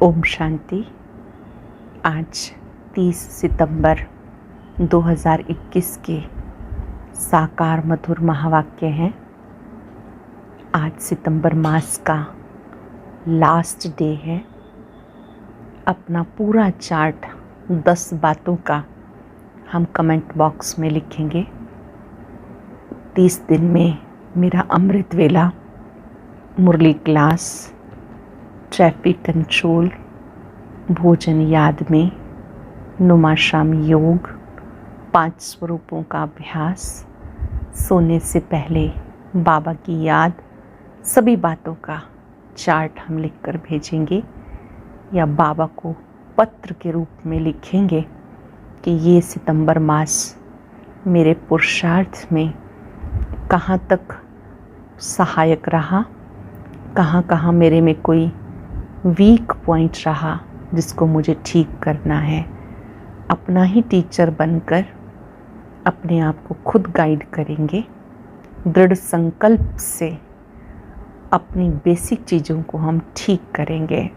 ओम शांति। आज 30 सितंबर 2021 के साकार मधुर महावाक्य हैं। आज सितंबर मास का लास्ट डे है। अपना पूरा चार्ट 10 बातों का हम कमेंट बॉक्स में लिखेंगे। 30 दिन में मेरा अमृत वेला, मुरली क्लास, ट्रैफिक कंट्रोल, भोजन याद में, नुमाशाम योग, 5 स्वरूपों का अभ्यास, सोने से पहले बाबा की याद, सभी बातों का चार्ट हम लिखकर भेजेंगे या बाबा को पत्र के रूप में लिखेंगे कि ये सितंबर मास मेरे पुरुषार्थ में कहाँ तक सहायक रहा, कहाँ कहाँ मेरे में कोई वीक पॉइंट रहा जिसको मुझे ठीक करना है। अपना ही टीचर बनकर अपने आप को खुद गाइड करेंगे। दृढ़ संकल्प से अपनी बेसिक चीज़ों को हम ठीक करेंगे।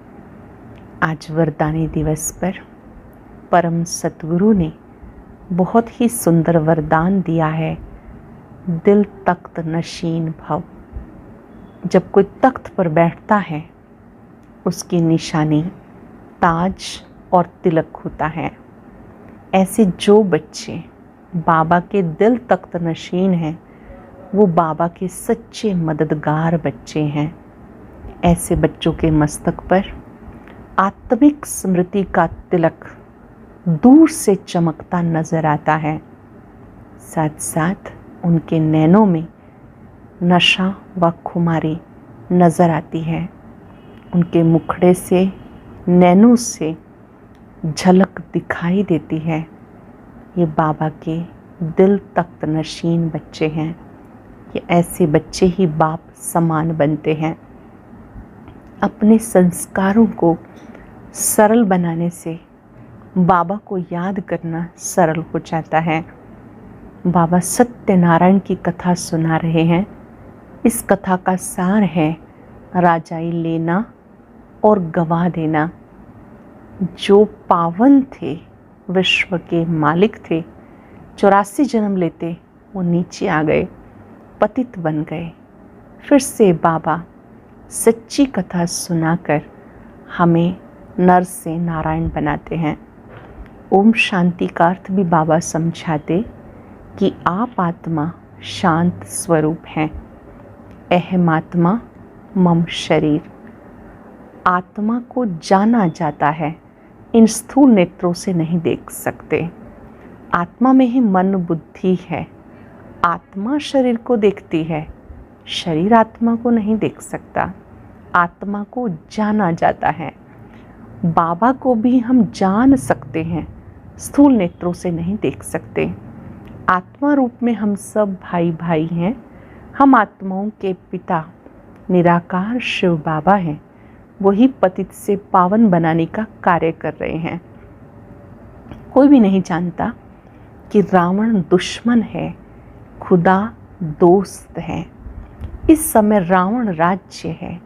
आज वरदानी दिवस पर परम सतगुरु ने बहुत ही सुंदर वरदान दिया है, दिल तख्त नशीन भव। जब कोई तख्त पर बैठता है उसकी निशानी ताज और तिलक होता है। ऐसे जो बच्चे बाबा के दिल तख्त नशीन हैं वो बाबा के सच्चे मददगार बच्चे हैं। ऐसे बच्चों के मस्तक पर आत्मिक स्मृति का तिलक दूर से चमकता नजर आता है। साथ साथ उनके नैनों में नशा व खुमारी नजर आती है। उनके मुखड़े से, नैनों से झलक दिखाई देती है। ये बाबा के दिल तख्त नशीन बच्चे हैं। ये ऐसे बच्चे ही बाप समान बनते हैं। अपने संस्कारों को सरल बनाने से बाबा को याद करना सरल हो जाता है। बाबा सत्यनारायण की कथा सुना रहे हैं। इस कथा का सार है राजाई लेना और गवा देना। जो पावन थे, विश्व के मालिक थे, 84 जन्म लेते वो नीचे आ गए, पतित बन गए। फिर से बाबा सच्ची कथा सुनाकर हमें नर से नारायण बनाते हैं। ओम शांति का अर्थ भी बाबा समझाते कि आप आत्मा शांत स्वरूप हैं। अहम आत्मा मम शरीर। आत्मा को जाना जाता है, इन स्थूल नेत्रों से नहीं देख सकते। आत्मा में ही मन बुद्धि है। आत्मा शरीर को देखती है, शरीर आत्मा को नहीं देख सकता। आत्मा को जाना जाता है। बाबा को भी हम जान सकते हैं, स्थूल नेत्रों से नहीं देख सकते। आत्मा रूप में हम सब भाई भाई हैं। हम आत्माओं के पिता निराकार शिव बाबा हैं। वही पतित से पावन बनाने का कार्य कर रहे हैं। कोई भी नहीं जानता कि रावण दुश्मन है, खुदा दोस्त है। इस समय रावण राज्य है।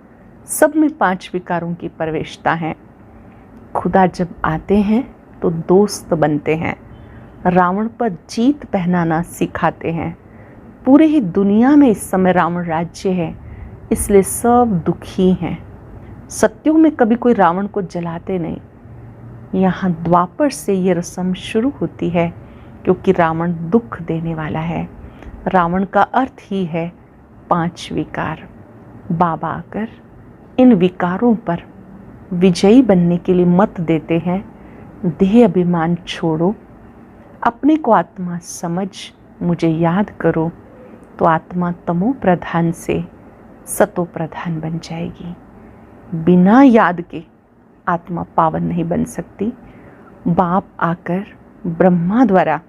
सब में 5 विकारों की प्रवेशता है। खुदा जब आते हैं तो दोस्त बनते हैं। रावण पर जीत पहनाना सिखाते हैं। पूरे ही दुनिया में इस समय रावण राज्य है, इसलिए सब दुखी हैं। सत्युग में कभी कोई रावण को जलाते नहीं। यहाँ द्वापर से ये रस्म शुरू होती है क्योंकि रावण दुख देने वाला है। रावण का अर्थ ही है 5 विकार। बाबा आकर इन विकारों पर विजयी बनने के लिए मत देते हैं। देह अभिमान छोड़ो, अपने को आत्मा समझ मुझे याद करो, तो आत्मा तमो प्रधान से सतो प्रधान बन जाएगी। बिना याद के आत्मा पावन नहीं बन सकती। बाप आकर ब्रह्मा द्वारा,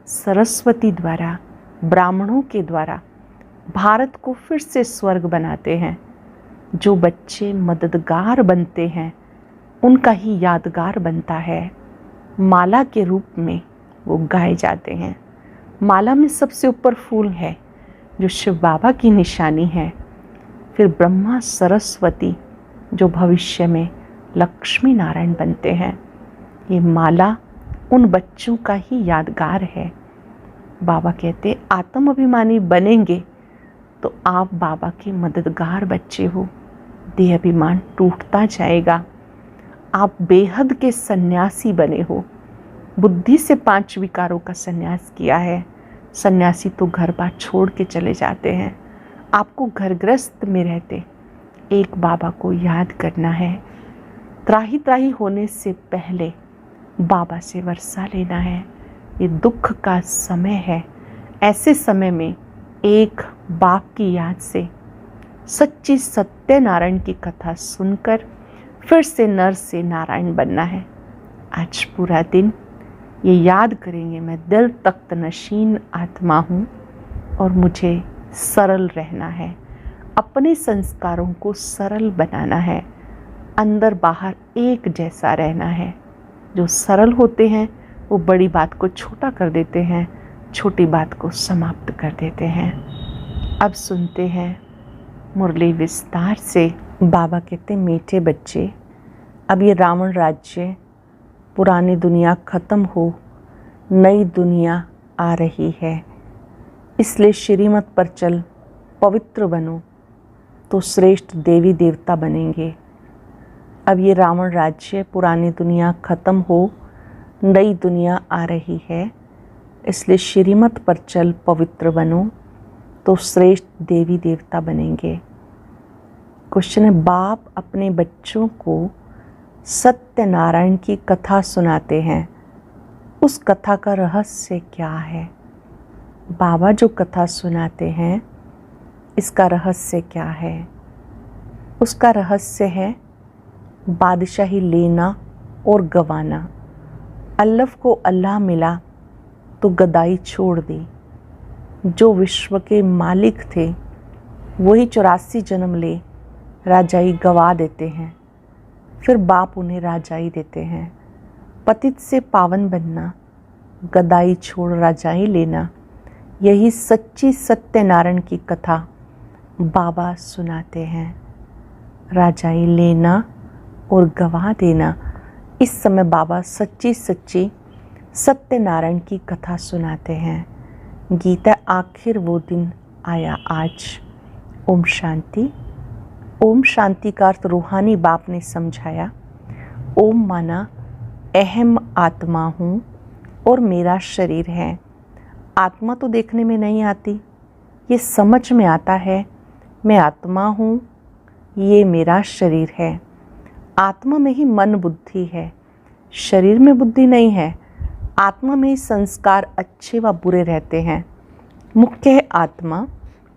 सरस्वती द्वारा, ब्राह्मणों के द्वारा भारत को फिर से स्वर्ग बनाते हैं। जो बच्चे मददगार बनते हैं उनका ही यादगार बनता है। माला के रूप में वो गाए जाते हैं। माला में सबसे ऊपर फूल है जो शिव बाबा की निशानी है। फिर ब्रह्मा, सरस्वती जो भविष्य में लक्ष्मी नारायण बनते हैं। ये माला उन बच्चों का ही यादगार है। बाबा कहते आत्म अभिमानी बनेंगे तो आप बाबा के मददगार बच्चे हो। देह अभिमान टूटता जाएगा। आप बेहद के सन्यासी बने हो। बुद्धि से 5 विकारों का सन्यास किया है। सन्यासी तो घर बार छोड़ के चले जाते हैं। आपको घर गृहस्थ में रहते एक बाबा को याद करना है। त्राही त्राही होने से पहले बाबा से वर्षा लेना है। ये दुख का समय है। ऐसे समय में एक बाप की याद से सच्ची सत्यनारायण की कथा सुनकर फिर से नर से नारायण बनना है। आज पूरा दिन ये याद करेंगे, मैं दिल तख्त नशीन आत्मा हूँ और मुझे सरल रहना है। अपने संस्कारों को सरल बनाना है। अंदर बाहर एक जैसा रहना है। जो सरल होते हैं वो बड़ी बात को छोटा कर देते हैं, छोटी बात को समाप्त कर देते हैं। अब सुनते हैं मुरली विस्तार से। बाबा कहते मीठे बच्चे, अब ये रावण राज्य, पुरानी दुनिया ख़त्म हो, नई दुनिया आ रही है। इसलिए श्रीमत पर चल, पवित्र बनो तो श्रेष्ठ देवी देवता बनेंगे। अब ये रावण राज्य, पुरानी दुनिया ख़त्म हो, नई दुनिया आ रही है। इसलिए श्रीमत पर चल, पवित्र बनो तो श्रेष्ठ देवी देवता बनेंगे। क्वेश्चन है, बाप अपने बच्चों को सत्यनारायण की कथा सुनाते हैं, उस कथा का रहस्य क्या है? बाबा जो कथा सुनाते हैं इसका रहस्य क्या है? उसका रहस्य है बादशाही लेना और गवाना। अल्लाह को अल्लाह मिला तो गदाई छोड़ दी। जो विश्व के मालिक थे वही 84 जन्म ले राजाई गवा देते हैं, फिर बाप उन्हें राजाई देते हैं। पतित से पावन बनना, गदाई छोड़ राजाई लेना, यही सच्ची सत्यनारायण की कथा बाबा सुनाते हैं। राजाई लेना और गवा देना, इस समय बाबा सच्ची सच्ची सत्यनारायण की कथा सुनाते हैं। गीता आखिर वो दिन आया आज। ओम शांति। ओम शांति का अर्थ रूहानी बाप ने समझाया। ओम माना अहम आत्मा हूँ और मेरा शरीर है। आत्मा तो देखने में नहीं आती, ये समझ में आता है मैं आत्मा हूँ, ये मेरा शरीर है। आत्मा में ही मन बुद्धि है, शरीर में बुद्धि नहीं है। आत्मा में ही संस्कार अच्छे व बुरे रहते हैं। मुख्य है आत्मा,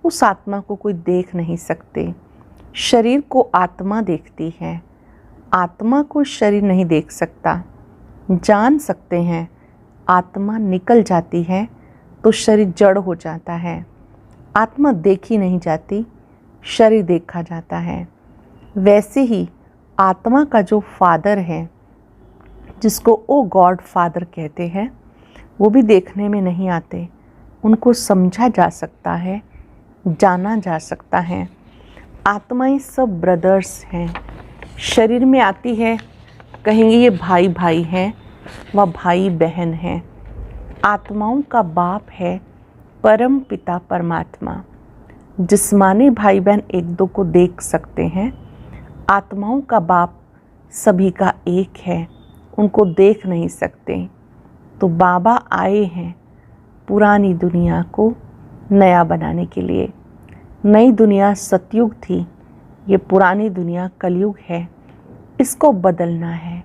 उस आत्मा को कोई देख नहीं सकते। शरीर को आत्मा देखती है, आत्मा को शरीर नहीं देख सकता। जान सकते हैं आत्मा निकल जाती है तो शरीर जड़ हो जाता है। आत्मा देखी नहीं जाती, शरीर देखा जाता है। वैसे ही आत्मा का जो फादर है, जिसको ओ गॉड फादर कहते हैं, वो भी देखने में नहीं आते। उनको समझा जा सकता है, जाना जा सकता है। आत्माएं सब ब्रदर्स हैं। शरीर में आती है, कहेंगे ये भाई भाई हैं, वह भाई बहन हैं। आत्माओं का बाप है परम पिता परमात्मा। जिस्मानी भाई बहन एक दो को देख सकते हैं, आत्माओं का बाप सभी का एक है, उनको देख नहीं सकते। तो बाबा आए हैं पुरानी दुनिया को नया बनाने के लिए। नई दुनिया सतयुग थी, ये पुरानी दुनिया कलयुग है। इसको बदलना है।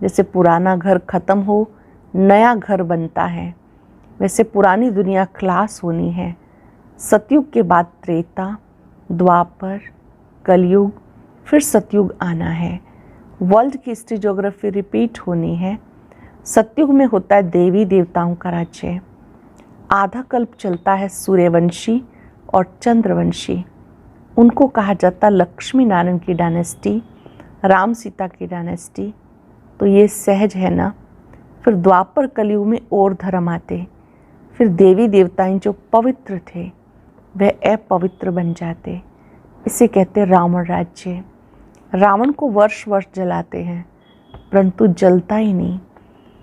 जैसे पुराना घर ख़त्म हो, नया घर बनता है, वैसे पुरानी दुनिया खलास होनी है। सतयुग के बाद त्रेता, द्वापर, कलयुग, फिर सतयुग आना है। वर्ल्ड की हिस्ट्री ज्योग्राफी रिपीट होनी है। सतयुग में होता है देवी देवताओं का राज्य। आधा कल्प चलता है सूर्यवंशी और चंद्रवंशी। उनको कहा जाता लक्ष्मी नारायण की डायनेस्टी, राम सीता की डायनेस्टी। तो ये सहज है ना। फिर द्वापर कलयुग में और धर्म आते। फिर देवी देवताएं जो पवित्र थे वह अपवित्र बन जाते। इसे कहते रावण राज्य। रावण को वर्ष वर्ष जलाते हैं परंतु जलता ही नहीं।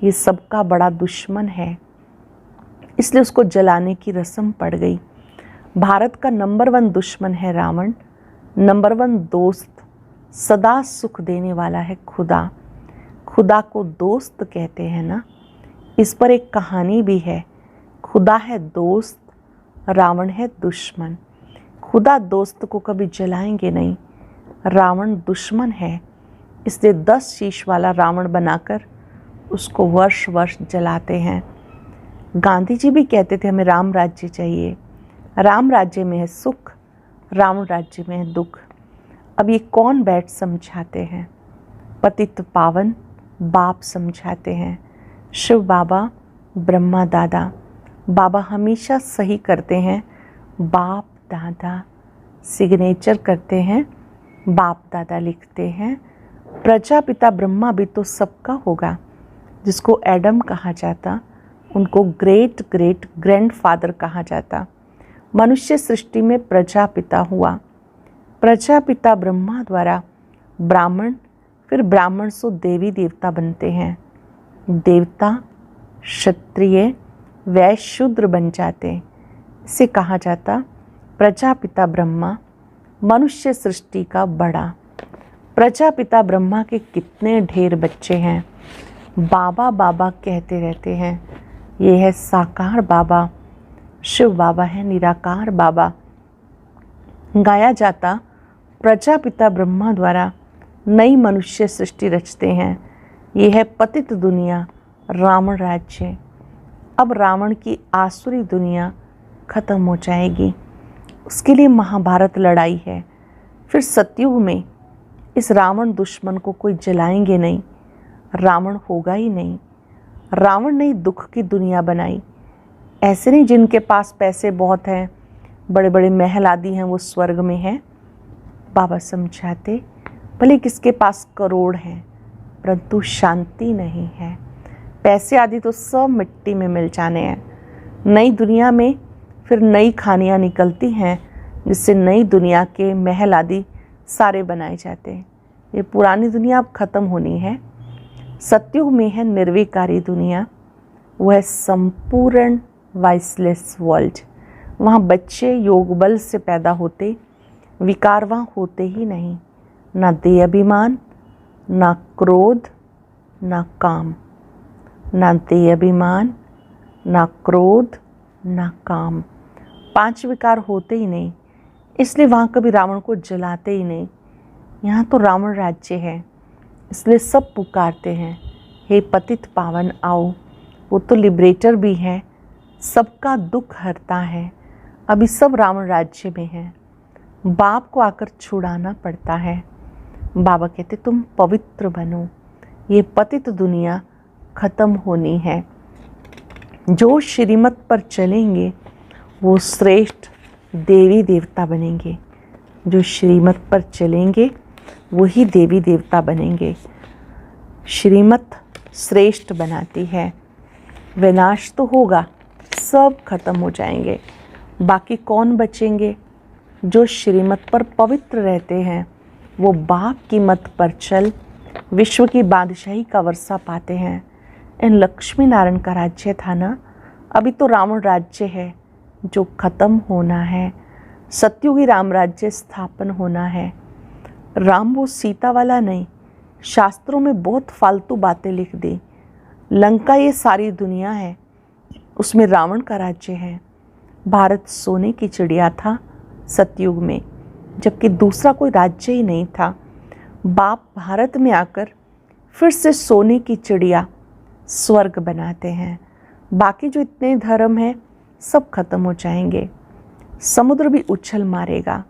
ये सबका बड़ा दुश्मन है, इसलिए उसको जलाने की रस्म पड़ गई। भारत का नंबर 1 दुश्मन है रावण, नंबर 1 दोस्त सदा सुख देने वाला है खुदा। खुदा को दोस्त कहते हैं ना। इस पर एक कहानी भी है। खुदा है दोस्त, रावण है दुश्मन। खुदा दोस्त को कभी जलाएंगे नहीं, रावण दुश्मन है, इसलिए 10 शीश वाला रावण बनाकर उसको वर्ष वर्ष जलाते हैं। गांधी जी भी कहते थे हमें राम राज्य चाहिए। राम राज्य में है सुख, रावण राज्य में है दुख। अब ये कौन बैठ समझाते हैं? पतित पावन बाप समझाते हैं। शिव बाबा, ब्रह्मा दादा। बाबा हमेशा सही करते हैं, बाप दादा सिग्नेचर करते हैं, बाप दादा लिखते हैं। प्रजापिता ब्रह्मा भी तो सबका होगा। जिसको एडम कहा जाता उनको ग्रेट ग्रेट ग्रैंडफादर कहा जाता। मनुष्य सृष्टि में प्रजापिता हुआ। प्रजापिता ब्रह्मा द्वारा ब्राह्मण, फिर ब्राह्मण से देवी देवता बनते हैं। देवता क्षत्रिय वैश्य शूद्र बन जाते। इसे कहा जाता प्रजापिता ब्रह्मा, मनुष्य सृष्टि का बड़ा। प्रजापिता ब्रह्मा के कितने ढेर बच्चे हैं। बाबा बाबा कहते रहते हैं। ये है साकार बाबा, शिव बाबा है निराकार बाबा। गाया जाता प्रजापिता ब्रह्मा द्वारा नई मनुष्य सृष्टि रचते हैं। ये है पतित दुनिया, रावण राज्य। अब रावण की आसुरी दुनिया खत्म हो जाएगी। उसके लिए महाभारत लड़ाई है। फिर सतयुग में इस रावण दुश्मन को कोई जलाएंगे नहीं, रावण होगा ही नहीं। रावण ने दुख की दुनिया बनाई। ऐसे नहीं जिनके पास पैसे बहुत हैं, बड़े बड़े महल आदि हैं, वो स्वर्ग में हैं। बाबा समझाते भले किसके पास करोड़ हैं परंतु शांति नहीं है। पैसे आदि तो सब मिट्टी में मिल जाने हैं। नई दुनिया में फिर नई खानियाँ निकलती हैं जिससे नई दुनिया के महल आदि सारे बनाए जाते हैं। ये पुरानी दुनिया अब ख़त्म होनी है। सतयुग में है निर्विकारी दुनिया, वो है संपूर्ण वाइसलेस वर्ल्ड। वहाँ बच्चे योग बल से पैदा होते, विकार वहाँ होते ही नहीं। ना देह अभिमान, ना क्रोध, ना काम। ना देह अभिमान, ना क्रोध, ना काम। 5 विकार होते ही नहीं, इसलिए वहाँ कभी रावण को जलाते ही नहीं। यहाँ तो रावण राज्य है, इसलिए सब पुकारते हैं हे पतित पावन आओ। वो तो लिबरेटर भी है, सबका दुख हरता है। अभी सब रावण राज्य में है, बाप को आकर छुड़ाना पड़ता है। बाबा कहते तुम पवित्र बनो, ये पतित दुनिया खत्म होनी है। जो श्रीमत पर चलेंगे वो श्रेष्ठ देवी देवता बनेंगे। जो श्रीमत पर चलेंगे वही देवी देवता बनेंगे। श्रीमत श्रेष्ठ बनाती है। विनाश तो होगा, सब खत्म हो जाएंगे, बाकी कौन बचेंगे? जो श्रीमत पर पवित्र रहते हैं वो बाप की मत पर चल विश्व की बादशाही का वर्षा पाते हैं। इन लक्ष्मी नारायण का राज्य था ना, अभी तो रावण राज्य है जो खत्म होना है। सतयुगी राम राज्य स्थापन होना है। राम वो सीता वाला नहीं, शास्त्रों में बहुत फालतू बातें लिख दी। लंका ये सारी दुनिया है, उसमें रावण का राज्य है। भारत सोने की चिड़िया था सतयुग में, जबकि दूसरा कोई राज्य ही नहीं था। बाप भारत में आकर फिर से सोने की चिड़िया स्वर्ग बनाते हैं। बाकी जो इतने धर्म हैं सब खत्म हो जाएंगे। समुद्र भी उछल मारेगा।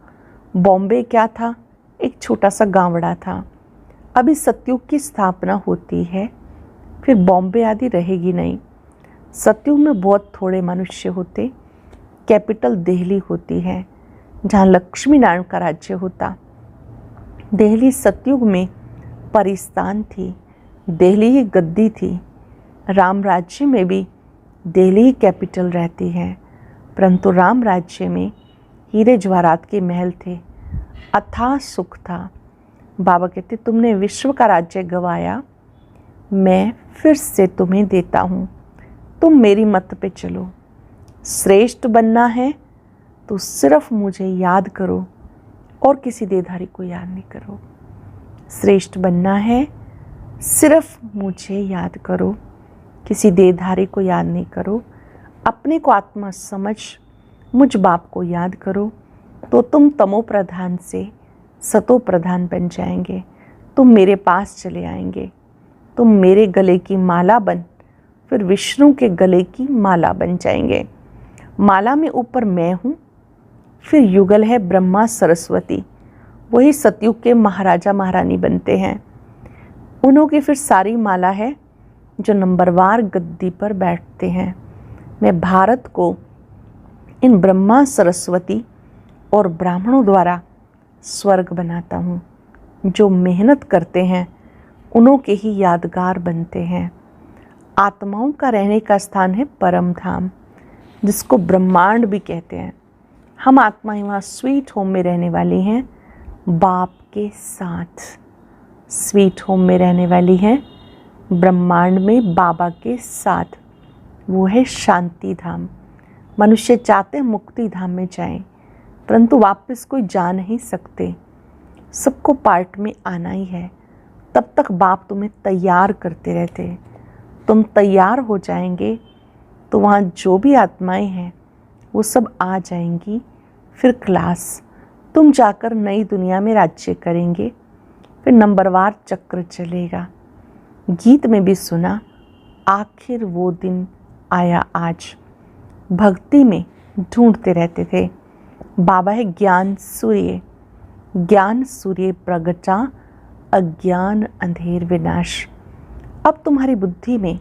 बॉम्बे क्या था? एक छोटा सा गाँवड़ा था। अभी सतयुग की स्थापना होती है, फिर बॉम्बे आदि रहेगी नहीं। सतयुग में बहुत थोड़े मनुष्य होते, कैपिटल दिल्ली होती है जहाँ लक्ष्मी नारायण का राज्य होता। दिल्ली सतयुग में परिस्तान थी, दिल्ली ही गद्दी थी। राम राज्य में भी दिल्ली ही कैपिटल रहती है, परंतु राम राज्य में हीरे जवाहरात के महल थे, अथाह सुख था। बाबा कहते तुमने विश्व का राज्य गवाया, मैं फिर से तुम्हें देता हूँ, तुम मेरी मत पे चलो। श्रेष्ठ बनना है तो सिर्फ मुझे याद करो और किसी देहधारी को याद नहीं करो। श्रेष्ठ बनना है, सिर्फ मुझे याद करो, किसी देहधारी को याद नहीं करो। अपने को आत्मा समझ मुझ बाप को याद करो, तो तुम तमो प्रधान से सतो प्रधान बन जाएंगे। तुम मेरे पास चले आएंगे, तुम मेरे गले की माला बन फिर विष्णु के गले की माला बन जाएंगे। माला में ऊपर मैं हूँ, फिर युगल है ब्रह्मा सरस्वती, वही सतयुग के महाराजा महारानी बनते हैं। उन्हों की फिर सारी माला है जो नंबरवार गद्दी पर बैठते हैं। मैं भारत को इन ब्रह्मा सरस्वती और ब्राह्मणों द्वारा स्वर्ग बनाता हूँ। जो मेहनत करते हैं उन्हों के ही यादगार बनते हैं। आत्माओं का रहने का स्थान है परम धाम, जिसको ब्रह्मांड भी कहते हैं। हम आत्माएं वहाँ स्वीट होम में रहने वाली हैं, बाप के साथ। स्वीट होम में रहने वाली हैं, ब्रह्मांड में बाबा के साथ। वो है शांति धाम। मनुष्य चाहते हैं मुक्ति धाम में जाएं, परंतु वापस कोई जा नहीं सकते। सबको पार्ट में आना ही है। तब तक बाप तुम्हें तैयार करते रहते। तुम तैयार हो जाएंगे तो वहाँ जो भी आत्माएं हैं वो सब आ जाएंगी। फिर क्लास, तुम जाकर नई दुनिया में राज्य करेंगे। फिर नंबरवार चक्र चलेगा। गीत में भी सुना, आखिर वो दिन आया आज। भक्ति में ढूंढते रहते थे। बाबा है ज्ञान सूर्य, ज्ञान सूर्य प्रगटा, अज्ञान अंधेर विनाश। अब तुम्हारी बुद्धि में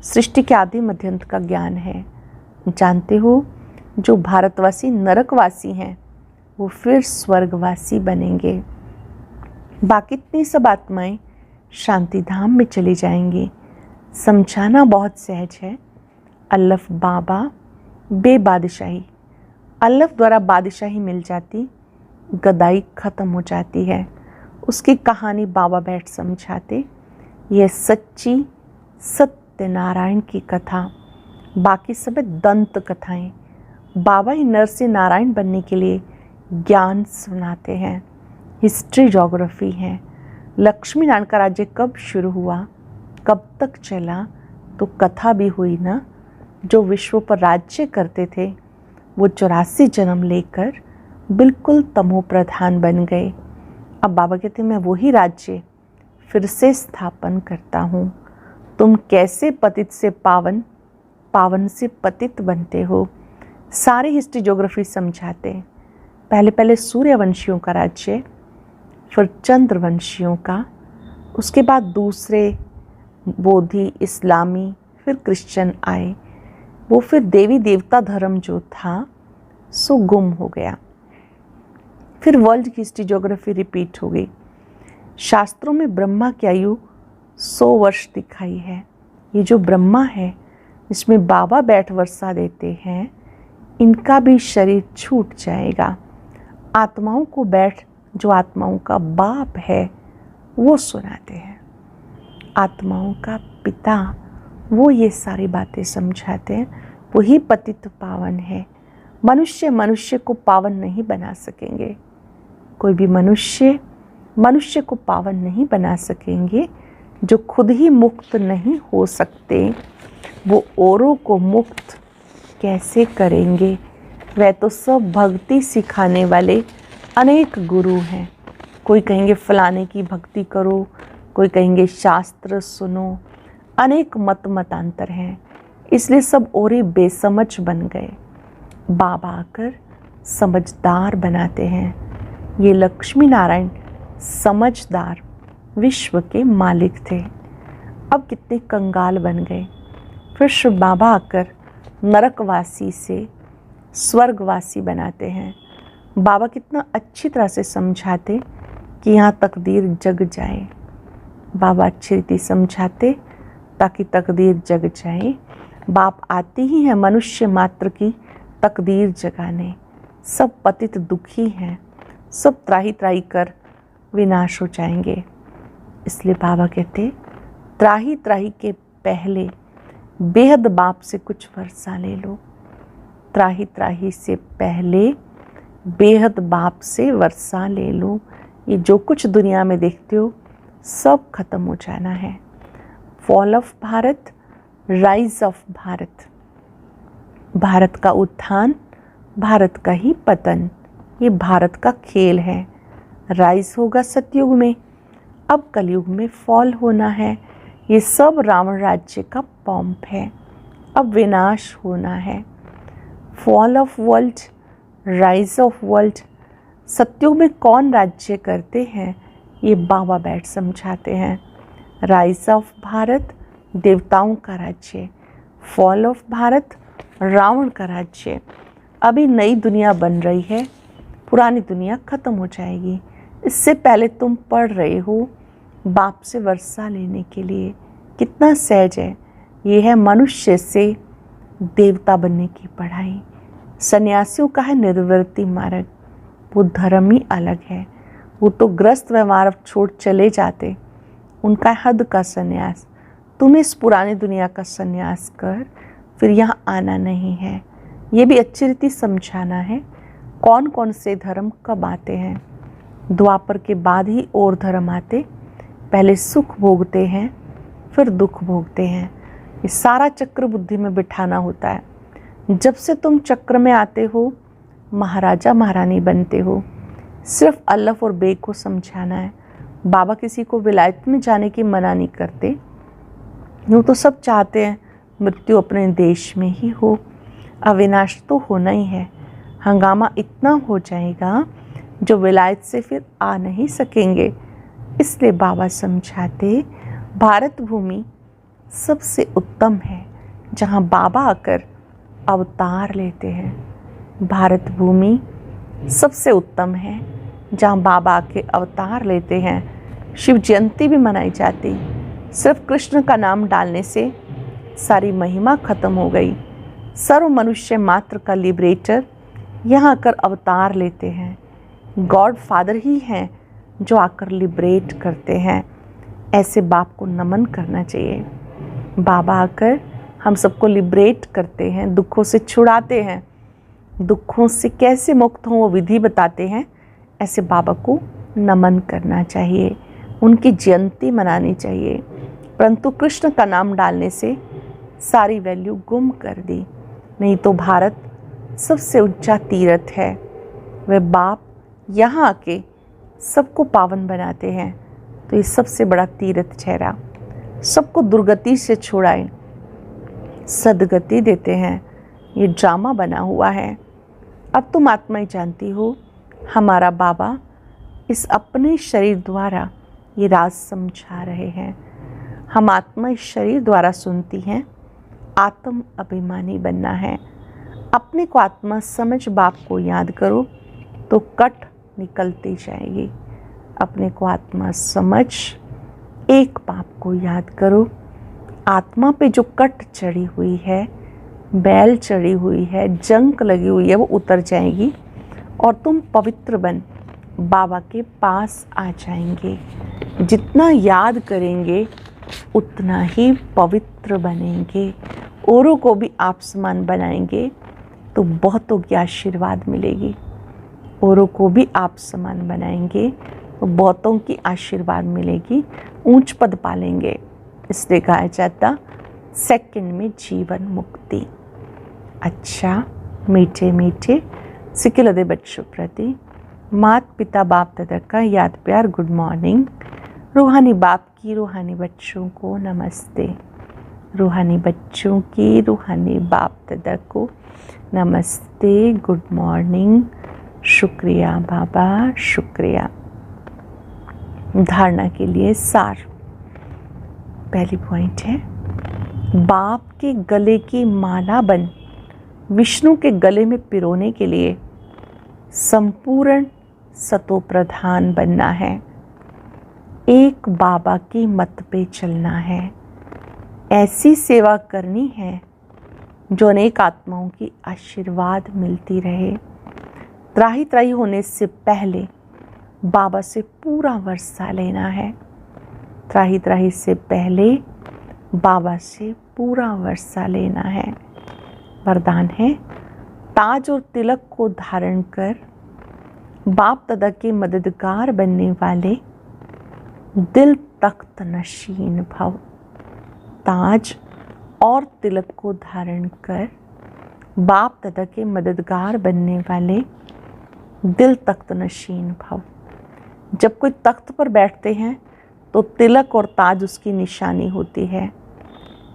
सृष्टि के आदि मध्यंत का ज्ञान है। जानते हो, जो भारतवासी नरकवासी हैं वो फिर स्वर्गवासी बनेंगे। बाकी इतनी सब आत्माएं शांति धाम में चली जाएंगी। समझाना बहुत सहज है। अल्लाफ बाबा बेबादशाही, अल्लाफ द्वारा बादशाही मिल जाती, गदाई खत्म हो जाती है। उसकी कहानी बाबा बैठ समझाते। यह सच्ची सत्यनारायण की कथा, बाकी सब दंत कथाएं। बाबा ही नर से नारायण बनने के लिए ज्ञान सुनाते हैं। हिस्ट्री ज्योग्राफी है। लक्ष्मी नारायण का राज्य कब शुरू हुआ, कब तक चला, तो कथा भी हुई ना। जो विश्व पर राज्य करते थे वो 84 जन्म लेकर बिल्कुल तमो प्रधान बन गए। अब बाबा कहते मैं वही राज्य फिर से स्थापन करता हूँ। तुम कैसे पतित से पावन, पावन से पतित बनते हो, सारी हिस्ट्री ज्योग्राफी समझाते हैं। पहले पहले सूर्यवंशियों का राज्य, फिर चंद्रवंशियों का, उसके बाद दूसरे बोधि, इस्लामी, फिर क्रिश्चियन आए। वो फिर देवी देवता धर्म जो था सो गुम हो गया। फिर वर्ल्ड की हिस्ट्री ज्योग्राफी रिपीट हो गई। शास्त्रों में ब्रह्मा की आयु 100 वर्ष दिखाई है। ये जो ब्रह्मा है, इसमें बाबा बैठ वर्षा देते हैं, इनका भी शरीर छूट जाएगा। आत्माओं को बैठ, जो आत्माओं का बाप है, वो सुनाते हैं। आत्माओं का पिता, वो ये सारी बातें समझाते हैं। वही पतित पावन है। मनुष्य मनुष्य को पावन नहीं बना सकेंगे। कोई भी मनुष्य मनुष्य को पावन नहीं बना सकेंगे। जो खुद ही मुक्त नहीं हो सकते, वो औरों को मुक्त कैसे करेंगे। वह तो सब भक्ति सिखाने वाले अनेक गुरु हैं। कोई कहेंगे फलाने की भक्ति करो, कोई कहेंगे शास्त्र सुनो। अनेक मतांतर हैं, इसलिए सब औरे बेसमझ बन गए। बाबा आकर समझदार बनाते हैं। ये लक्ष्मी नारायण समझदार विश्व के मालिक थे। अब कितने कंगाल बन गए। फिर शिव बाबा आकर नरकवासी से स्वर्गवासी बनाते हैं। बाबा कितना अच्छी तरह से समझाते कि यहाँ तकदीर जग जाए। बाबा अच्छी रीति समझाते ताकि तकदीर जग जाए। बाप आते ही हैं मनुष्य मात्र की तकदीर जगाने। सब पतित दुखी हैं, सब त्राही त्राही कर विनाश हो जाएंगे। इसलिए बाबा कहते त्राही त्राही के पहले बेहद बाप से कुछ वर्षा ले लो। त्राही त्राही से पहले बेहद बाप से वर्षा ले लो। ये जो कुछ दुनिया में देखते हो सब खत्म हो जाना है। Fall of Bharat, rise of Bharat, Bharat का उत्थान, भारत का ही पतन, ये भारत का खेल है। राइज होगा सतयुग में, अब कलयुग में फॉल होना है। ये सब रावण राज्य का पॉम्प है, अब विनाश होना है। Fall of world, rise of world, सतयुग में कौन राज्य करते हैं ये बाबा बैठ समझाते हैं। राइज ऑफ भारत, देवताओं का राज्य। फॉल ऑफ भारत, रावण का राज्य। अभी नई दुनिया बन रही है, पुरानी दुनिया खत्म हो जाएगी। इससे पहले तुम पढ़ रहे हो बाप से वर्षा लेने के लिए। कितना सहज है। ये है मनुष्य से देवता बनने की पढ़ाई। सन्यासियों का है निर्वृत्ति मार्ग, वो धर्म ही अलग है। वो तो ग्रस्त व्यवहार छोड़ चले जाते, उनका हद का सन्यास। तुम इस पुरानी दुनिया का सन्यास कर, फिर यहाँ आना नहीं है। ये भी अच्छी रीति समझाना है कौन कौन से धर्म कब आते हैं। द्वापर के बाद ही और धर्म आते, पहले सुख भोगते हैं फिर दुख भोगते हैं। ये सारा चक्र बुद्धि में बिठाना होता है। जब से तुम चक्र में आते हो महाराजा महारानी बनते हो। सिर्फ अल्लाह और बे को समझाना है। बाबा किसी को विलायत में जाने की मना नहीं करते। यूँ तो सब चाहते हैं मृत्यु अपने देश में ही हो, अविनाश तो होना ही है। हंगामा इतना हो जाएगा जो विलायत से फिर आ नहीं सकेंगे। इसलिए बाबा समझाते भारत भूमि सबसे उत्तम है जहाँ बाबा आकर अवतार लेते हैं। भारत भूमि सबसे उत्तम है जहाँ बाबा आके अवतार लेते हैं। शिव जयंती भी मनाई जाती। सिर्फ कृष्ण का नाम डालने से सारी महिमा खत्म हो गई। सर्व मनुष्य मात्र का लिबरेटर यहाँ आकर अवतार लेते हैं। गॉड फादर ही हैं जो आकर लिबरेट करते हैं। ऐसे बाप को नमन करना चाहिए। बाबा आकर हम सबको लिबरेट करते हैं, दुखों से छुड़ाते हैं। दुखों से कैसे मुक्त हों वो विधि बताते हैं। ऐसे बाबा को नमन करना चाहिए, उनकी जयंती मनानी चाहिए। परंतु कृष्ण का नाम डालने से सारी वैल्यू गुम कर दी। नहीं तो भारत सबसे ऊंचा तीर्थ है। वह बाप यहाँ आके सबको पावन बनाते हैं, तो ये सबसे बड़ा तीर्थ ठहरा। सबको दुर्गति से छुड़ाए, सदगति देते हैं। ये ड्रामा बना हुआ है। अब तुम आत्मा ही जानती हो, हमारा बाबा इस अपने शरीर द्वारा ये राज समझा रहे हैं। हम आत्मा इस शरीर द्वारा सुनती हैं। आत्म अभिमानी बनना है। अपने को आत्मा समझ बाप को याद करो तो कट निकलती जाएगी। अपने को आत्मा समझ एक बाप को याद करो। आत्मा पे जो कट चढ़ी हुई है, बैल चढ़ी हुई है, जंक लगी हुई है, वो उतर जाएगी और तुम पवित्र बन बाबा के पास आ जाएंगे। जितना याद करेंगे उतना ही पवित्र बनेंगे। औरों को भी आप समान बनाएंगे तो बहुतों की आशीर्वाद मिलेगी। औरों को भी आप समान बनाएंगे तो बहुतों की आशीर्वाद मिलेगी, ऊंच पद पालेंगे। इसलिए कहा जाता सेकंड में जीवन मुक्ति। अच्छा मीठे मीठे सिकिलदे बच्चों प्रति माता पिता बाप दादा का याद प्यार गुड मॉर्निंग। रूहानी बाप की रूहानी बच्चों को नमस्ते। रूहानी बच्चों की रूहानी बाप दादा को नमस्ते, गुड मॉर्निंग। शुक्रिया बाबा, शुक्रिया। धारणा के लिए सार। पहली पॉइंट है, बाप के गले की माला बन विष्णु के गले में पिरोने के लिए संपूर्ण सतो प्रधान बनना है। एक बाबा की मत पे चलना है। ऐसी सेवा करनी है जो अनेक आत्माओं की आशीर्वाद मिलती रहे। त्राही त्राही होने से पहले बाबा से पूरा वर्षा लेना है। त्राही त्राही से पहले बाबा से पूरा वर्षा लेना है। वरदान है, ताज और तिलक को धारण कर बाप दादा के मददगार बनने वाले दिल तख्त नशीन भव। ताज और तिलक को धारण कर बाप दादा के मददगार बनने वाले दिल तख्त नशीन भव। जब कोई तख्त पर बैठते हैं तो तिलक और ताज उसकी निशानी होती है।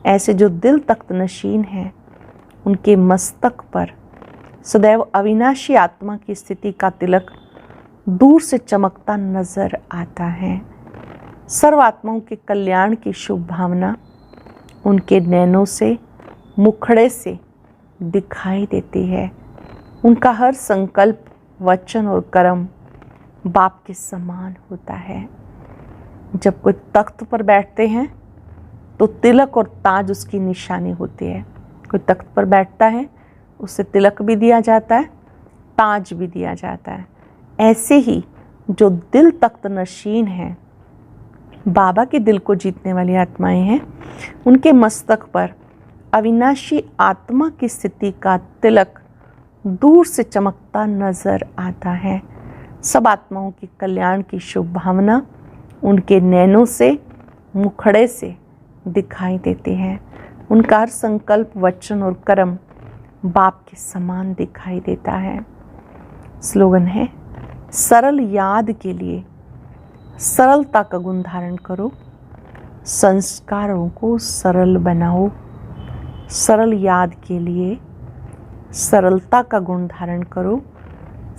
ऐसे जो दिल तख्त नशीन हैं उनके मस्तक पर सदैव अविनाशी आत्मा की स्थिति का तिलक दूर से चमकता नजर आता है। सर्व आत्माओं के कल्याण की शुभ भावना उनके नैनों से, मुखड़े से दिखाई देती है। उनका हर संकल्प, वचन और कर्म बाप के समान होता है। जब कोई तख्त पर बैठते हैं तो तिलक और ताज उसकी निशानी होती है। कोई तख्त पर बैठता है उसे तिलक भी दिया जाता है, ताज भी दिया जाता है। ऐसे ही जो दिल तख्त नशीन हैं, बाबा के दिल को जीतने वाली आत्माएं हैं, उनके मस्तक पर अविनाशी आत्मा की स्थिति का तिलक दूर से चमकता नजर आता है। सब आत्माओं के कल्याण की शुभ भावना उनके नैनों से, मुखड़े से दिखाई देती है। उनका हर संकल्प, वचन और कर्म बाप के समान दिखाई देता है। स्लोगन है, सरल याद के लिए सरलता का गुण धारण करो, संस्कारों को सरल बनाओ। सरल याद के लिए सरलता का गुण धारण करो,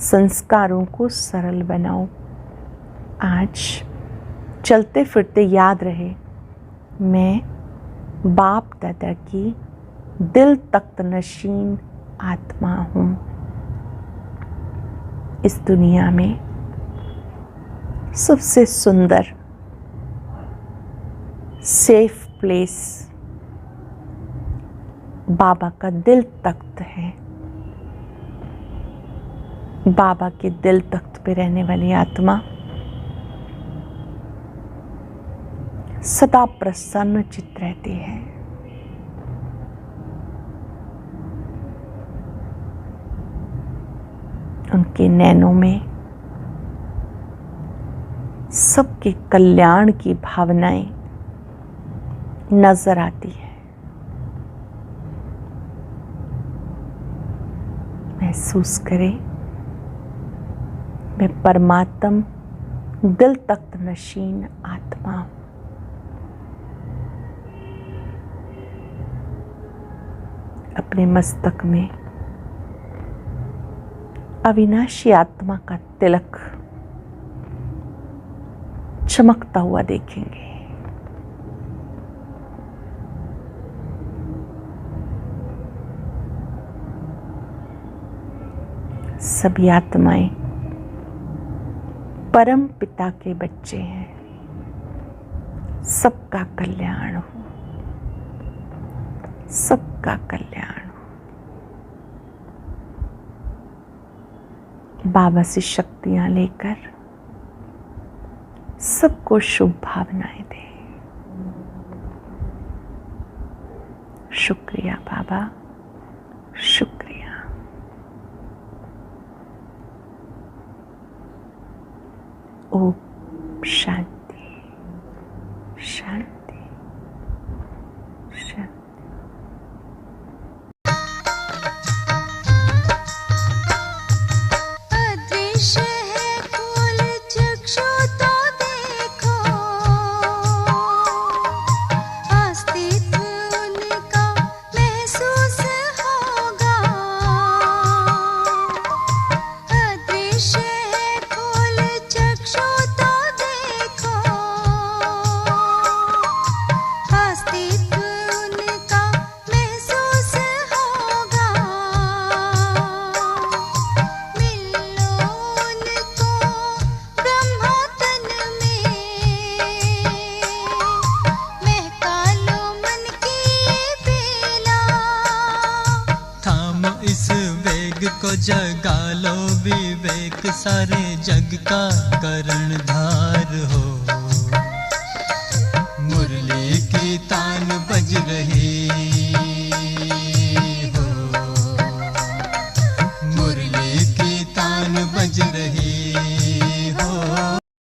संस्कारों को सरल बनाओ। आज चलते फिरते याद रहे, मैं बाप दादा की दिल तख्त नशीन आत्मा हूँ। इस दुनिया में सबसे सुंदर सेफ प्लेस बाबा का दिल तख्त है। बाबा के दिल तख्त पे रहने वाली आत्मा सदा प्रसन्न चित्त रहती है। उनके नैनों में सबके कल्याण की भावनाएं नजर आती है। महसूस करें, मैं परमात्म दिल तख्त नशीन आत्मा हूं। अपने मस्तक में अविनाशी आत्मा का तिलक चमकता हुआ देखेंगे। सभी आत्माएं परम पिता के बच्चे हैं। सबका कल्याण हो, सबका कल्याण हो। बाबा से शक्तियां लेकर सबको शुभ भावनाएं दे। शुक्रिया बाबा, शुक्रिया। ओम शांति, शांति, शांति। को जगा लो विवेक सारे जग का कर्णधार हो। मुरली की तान बज रही हो, मुरली की तान बज रही